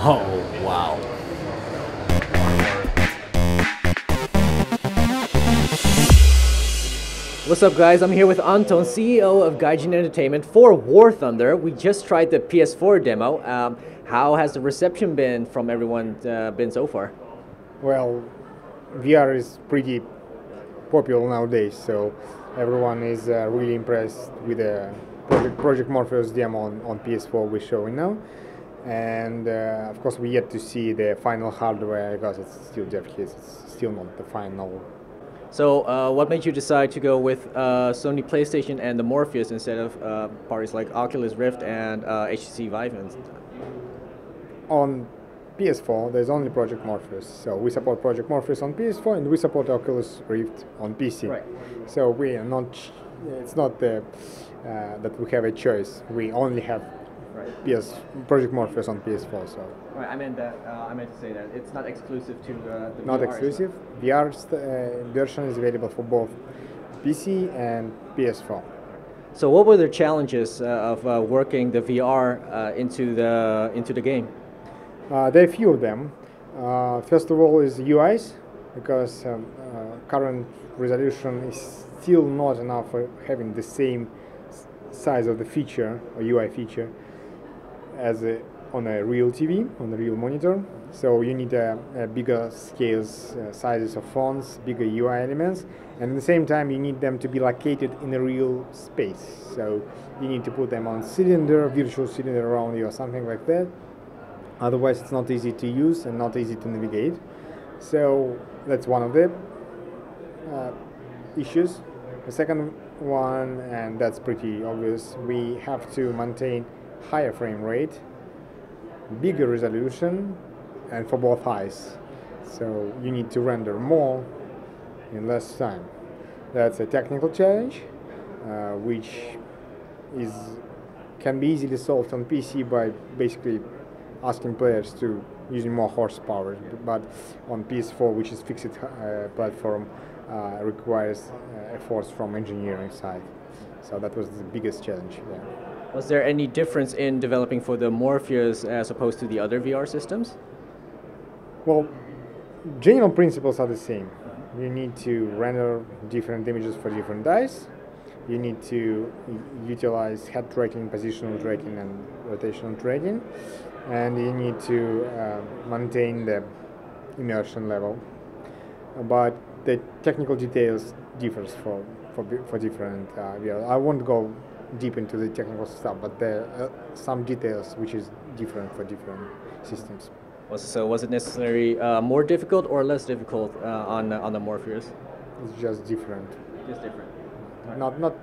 Oh, wow. What's up, guys? I'm here with Anton, CEO of Gaijin Entertainment for War Thunder. We just tried the PS4 demo. How has the reception been from everyone been so far? Well, VR is pretty popular nowadays, so everyone is really impressed with the Project Morpheus demo on PS4 we're showing now. And of course, we yet to see the final hardware because it's still dev kits, it's still not the final. So, what made you decide to go with Sony PlayStation and the Morpheus instead of parties like Oculus Rift and HTC Vive? On PS4, there's only Project Morpheus, so we support Project Morpheus on PS4 and we support Oculus Rift on PC. Right. So we are not. It's not that we have a choice. We only have Project Morpheus on PS4. So. Right. I meant that. I meant to say that it's not exclusive to the not VR exclusive. VR version is available for both PC and PS4. So, what were the challenges of working the VR into the game? There are a few of them. First of all is UIs, because current resolution is still not enough for having the same size of the feature or UI feature as on a real TV, on a real monitor. So you need a bigger scales, sizes of fonts, bigger UI elements, and at the same time you need them to be located in a real space. So you need to put them on cylinder, virtual cylinder around you or something like that. Otherwise, it's not easy to use and not easy to navigate. So that's one of the issues. The second one, and that's pretty obvious, we have to maintain higher frame rate, bigger resolution, and for both eyes. So you need to render more in less time. That's a technical challenge, which can be easily solved on PC by basically asking players to using more horsepower, but on PS4, which is fixed platform, requires efforts from engineering side. So that was the biggest challenge there. Was there any difference in developing for the Morpheus as opposed to the other VR systems? Well, general principles are the same. You need to render different images for different eyes. You need to utilize head tracking, positional tracking, and rotational tracking. And you need to maintain the immersion level, but the technical details differs for different VR. I won't go deep into the technical stuff, but there are some details which is different for different systems. So was it necessarily more difficult or less difficult on the Morpheus? It's just different. Just different. Not.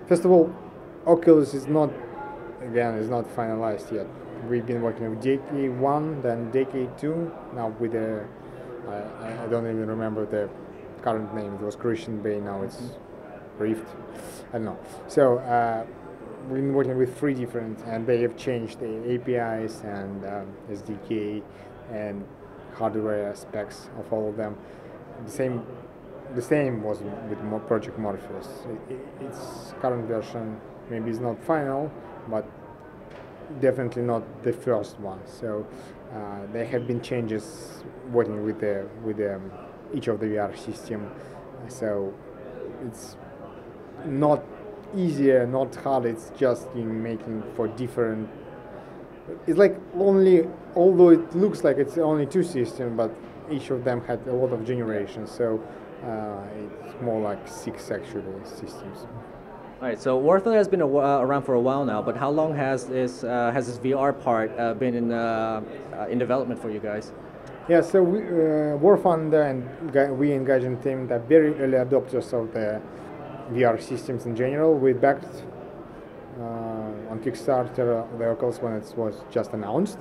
First of all, Oculus is not finalized yet. We've been working with DK1, then DK2, now with the, I don't even remember the current name, it was Christian Bay, now it's Rift, I don't know. So we've been working with three different, and they have changed the APIs and SDK and hardware specs of all of them. The same was with Project Morpheus. Its current version maybe is not final, but definitely not the first one. So there have been changes working with each of the VR system. So it's not easier, not hard. It's just in making for different. It's like although it looks like it's only two systems, but each of them had a lot of generations. So it's more like 6 actually systems. All right, so War Thunder has been around for a while now, but how long has this VR part been in development for you guys? Yeah, so War Thunder and we in Gaijin Entertainment are very early adopters of the VR systems in general. We backed on Kickstarter the Oculus when it was just announced.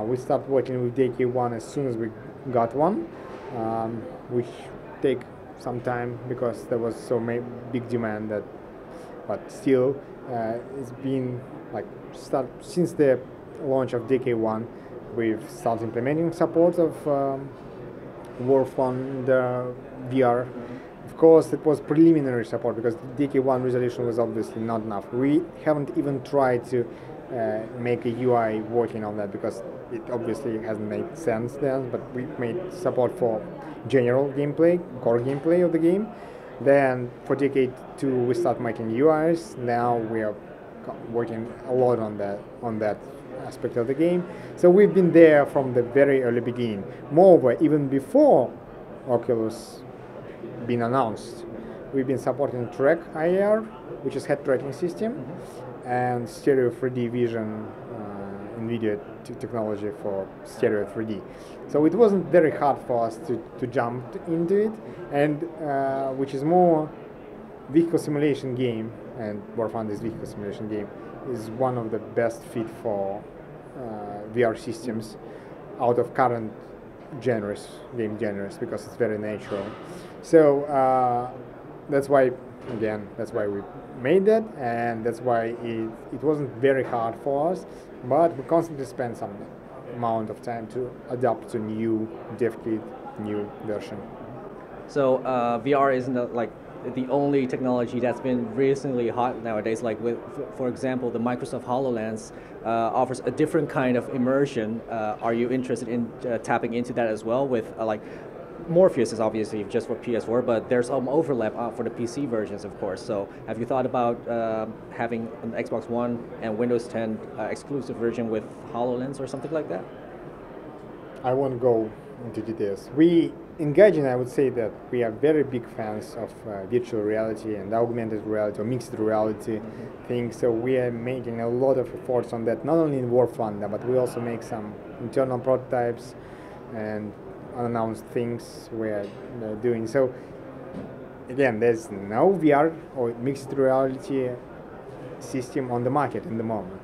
We started working with DK1 as soon as we got one, which take some time because there was so big demand that. But still, it's been since the launch of DK1, we've started implementing support of War Thunder VR. Of course, it was preliminary support because DK1 resolution was obviously not enough. We haven't even tried to make a UI working on that, because it obviously hasn't made sense then, but we made support for general gameplay, core gameplay of the game. Then for Decade 2 we start making UIs. Now we are working a lot on that aspect of the game. So we've been there from the very early beginning. Moreover, even before Oculus been announced, we've been supporting Track IR, which is head tracking system, and stereo 3D vision, NVIDIA technology for stereo 3D. So it wasn't very hard for us to jump into it, and which is more vehicle simulation game, and War Thunder's vehicle simulation game is one of the best fit for VR systems out of current game genres, because it's very natural. So that's why we made that, and that's why it wasn't very hard for us, but we constantly spend some amount of time to adapt to new dev kit, new version. So VR isn't like the only technology that's been recently hot nowadays. Like for example, the Microsoft HoloLens offers a different kind of immersion. Are you interested in tapping into that as well? With like Morpheus is obviously just for PS4, but there's some overlap for the PC versions, of course. So have you thought about having an Xbox One and Windows 10 exclusive version with HoloLens or something like that? I won't go into details. We in Gaijin, I would say that we are very big fans of virtual reality and augmented reality or mixed reality things. So we are making a lot of efforts on that, not only in War Thunder, but we also make some internal prototypes and unannounced things we're doing. So again, there's no VR or mixed reality system on the market in the moment.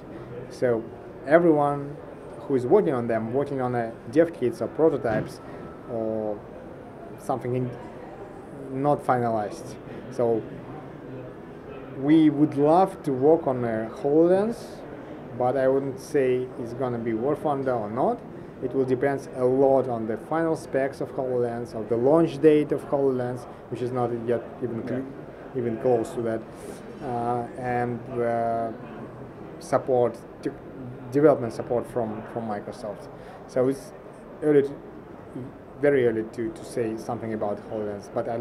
So everyone who is working on them, working on dev kits or prototypes or something not finalized. So we would love to work on a HoloLens, but I wouldn't say it's going to be War Thunder or not. It will depend a lot on the final specs of HoloLens, of the launch date of HoloLens, which is not yet even close to that, and development support from Microsoft. So it's very early to say something about HoloLens, but I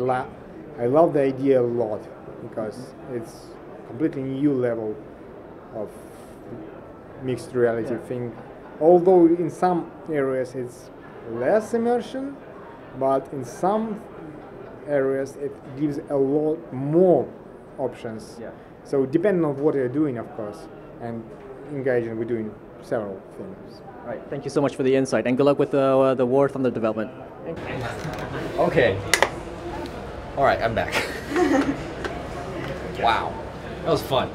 love the idea a lot, because it's completely new level of mixed reality thing. Although in some areas it's less immersion, but in some areas it gives a lot more options. Yeah. So depending on what you're doing, of course, and in Gaijin we're doing several things. All right, thank you so much for the insight, and good luck with the War Thunder development. Okay. All right, I'm back. Wow, that was fun.